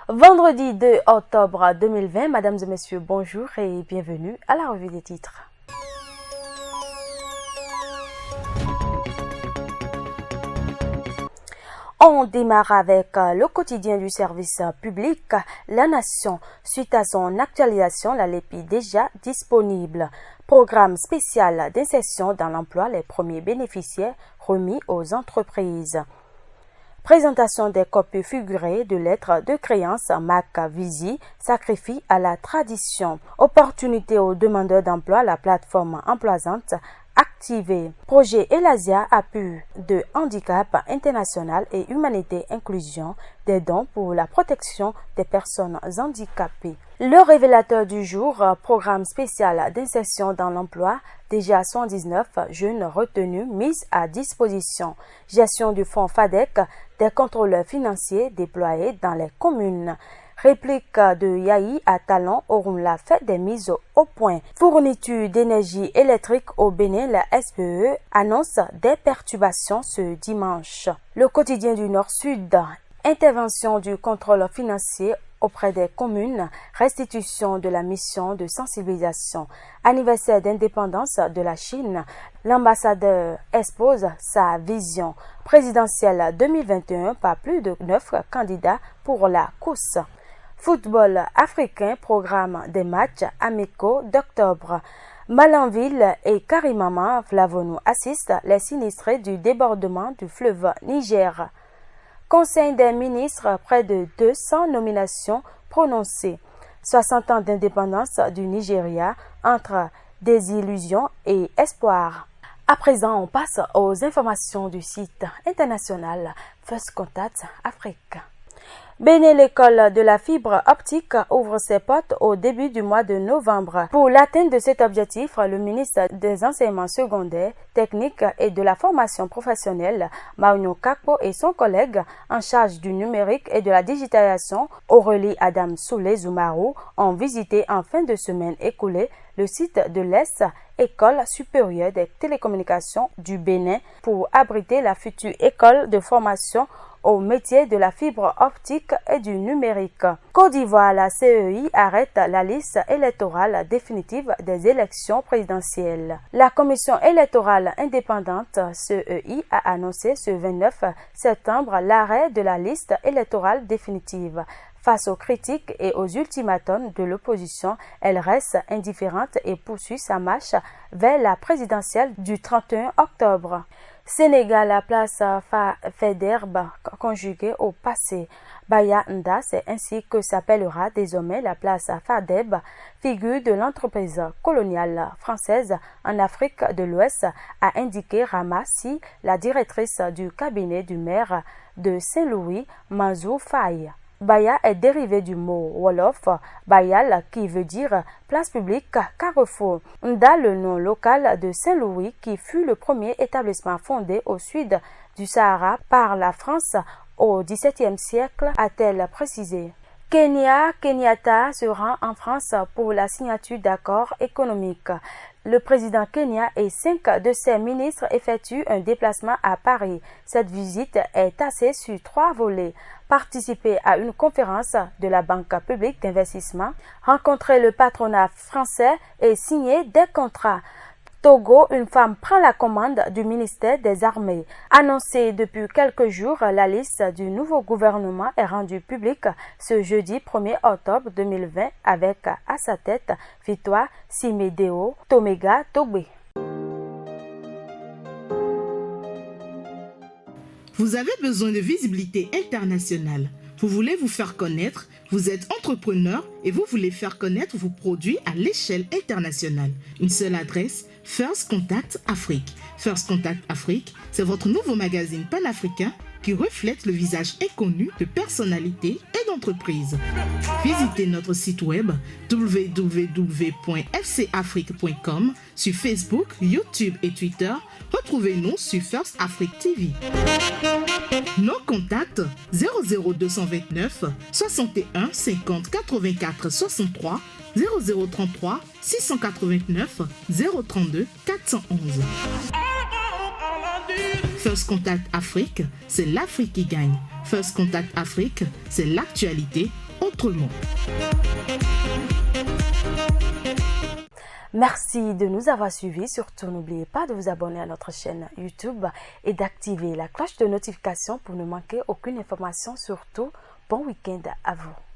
Vendredi 2 octobre 2020, mesdames et messieurs, bonjour et bienvenue à la revue des titres. On démarre avec le quotidien du service public, La Nation. Suite à son actualisation, la LEPI déjà disponible. Programme spécial d'insertion dans l'emploi, les premiers bénéficiaires remis aux entreprises. Présentation des copies figurées de lettres de créance, Mac Visi sacrifie à la tradition. Opportunité aux demandeurs d'emploi, la plateforme emploisante activée. Projet Elasia, appui de handicap international et humanité inclusion, des dons pour la protection des personnes handicapées. Le révélateur du jour, programme spécial d'insertion dans l'emploi, déjà 119 jeunes retenus mis à disposition. Gestion du fonds FADEC, des contrôleurs financiers déployés dans les communes. Réplique de Yahi à Talon auront la fête des mises au point. Fourniture d'énergie électrique au Bénin, la SPE annonce des perturbations ce dimanche. Le quotidien du Nord-Sud, intervention du contrôle financier auprès des communes, restitution de la mission de sensibilisation, anniversaire d'indépendance de la Chine, l'ambassadeur expose sa vision présidentielle 2021 par plus de 9 candidats pour la course. Football africain, programme des matchs amicaux d'octobre. Malanville et Karimama Flavonou assistent les sinistrés du débordement du fleuve Niger. Conseil des ministres, près de 200 nominations prononcées. 60 ans d'indépendance du Nigeria entre désillusion et espoir. À présent, on passe aux informations du site international First Contact Afrique. Bénin, l'école de la fibre optique ouvre ses portes au début du mois de novembre. Pour l'atteinte de cet objectif, le ministre des Enseignements secondaires, techniques et de la formation professionnelle, Maunio Kakpo, et son collègue en charge du numérique et de la digitalisation, Aurélie Adam Soulé Zoumarou, ont visité en fin de semaine écoulée le site de l'Est, École supérieure des télécommunications du Bénin, pour abriter la future école de formation au métier de la fibre optique et du numérique. Côte d'Ivoire, la CEI arrête la liste électorale définitive des élections présidentielles. La commission électorale indépendante CEI a annoncé ce 29 septembre l'arrêt de la liste électorale définitive. Face aux critiques et aux ultimatums de l'opposition, elle reste indifférente et poursuit sa marche vers la présidentielle du 31 octobre. Sénégal, la place Faidherbe conjuguée au passé. Baya Nda, c'est ainsi que s'appellera désormais la place Faidherbe, figure de l'entreprise coloniale française en Afrique de l'Ouest, a indiqué Ramassi, la directrice du cabinet du maire de Saint-Louis, Mansour Faye. Baya est dérivé du mot Wolof, Bayal, qui veut dire place publique, carrefour. Nda, le nom local de Saint-Louis, qui fut le premier établissement fondé au sud du Sahara par la France au XVIIe siècle, a-t-elle précisé. Kenyatta se rend en France pour la signature d'accords économiques. Le président Kenya et 5 de ses ministres effectuent un déplacement à Paris. Cette visite est axée sur 3 volets. Participer à une conférence de la Banque publique d'investissement, rencontrer le patronat français et signer des contrats. Togo, une femme prend la commande du ministère des Armées. Annoncée depuis quelques jours, la liste du nouveau gouvernement est rendue publique ce jeudi 1er octobre 2020 avec à sa tête Victoire Simedeo Tomega Togbe. Vous avez besoin de visibilité internationale. Vous voulez vous faire connaître, vous êtes entrepreneur et vous voulez faire connaître vos produits à l'échelle internationale. Une seule adresse, First Contact Afrique. First Contact Afrique, c'est votre nouveau magazine panafricain qui reflète le visage inconnu de personnalités et d'entreprises. Visitez notre site web www.fcafrique.com sur Facebook, YouTube et Twitter. Retrouvez-nous sur First Afrique TV. Nos contacts 00229 61 50 84 63 0033 689 032 411. First Contact Afrique, c'est l'Afrique qui gagne. First Contact Afrique, c'est l'actualité autrement. Merci de nous avoir suivis. Surtout, n'oubliez pas de vous abonner à notre chaîne YouTube et d'activer la cloche de notification pour ne manquer aucune information. Surtout, bon week-end à vous.